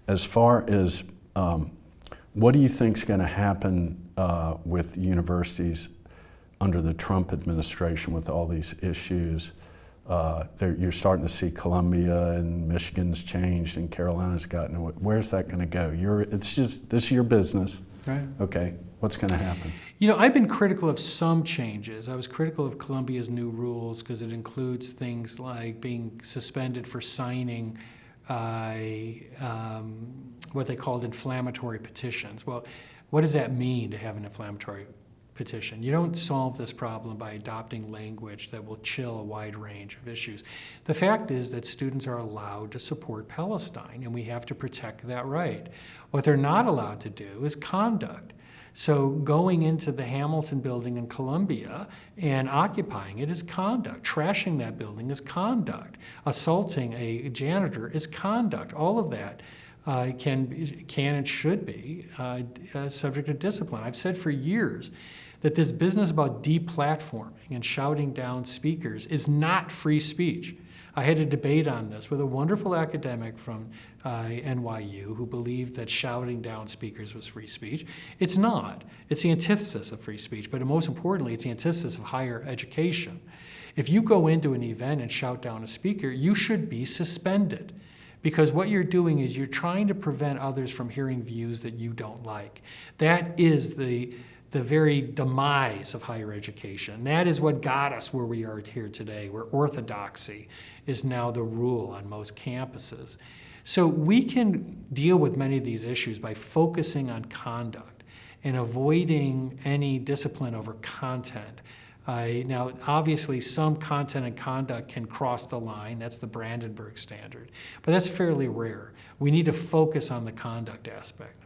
as far as what do you think is going to happen with universities under the Trump administration with all these issues? You're starting to see Columbia and Michigan's changed and Carolina's gotten away. Where's that going to go? This is your business. Right. Okay, what's going to happen? You know, I've been critical of some changes. I was critical of Columbia's new rules because it includes things like being suspended for signing what they called inflammatory petitions. Well, what does that mean to have an inflammatory petition? You don't solve this problem by adopting language that will chill a wide range of issues. The fact is that students are allowed to support Palestine, and we have to protect that right. What they're not allowed to do is conduct. So going into the Hamilton building in Columbia and occupying it is conduct. Trashing that building is conduct. Assaulting a janitor is conduct. All of that can and should be subject to discipline. I've said for years that this business about deplatforming and shouting down speakers is not free speech. I had a debate on this with a wonderful academic from NYU who believed that shouting down speakers was free speech. It's not. It's the antithesis of free speech, but most importantly, it's the antithesis of higher education. If you go into an event and shout down a speaker, you should be suspended. Because what you're doing is you're trying to prevent others from hearing views that you don't like. That is the very demise of higher education. That is what got us where we are here today, where orthodoxy is now the rule on most campuses. So we can deal with many of these issues by focusing on conduct and avoiding any discipline over content. Now, obviously, some content and conduct can cross the line. That's the Brandenburg standard. But that's fairly rare. We need to focus on the conduct aspect.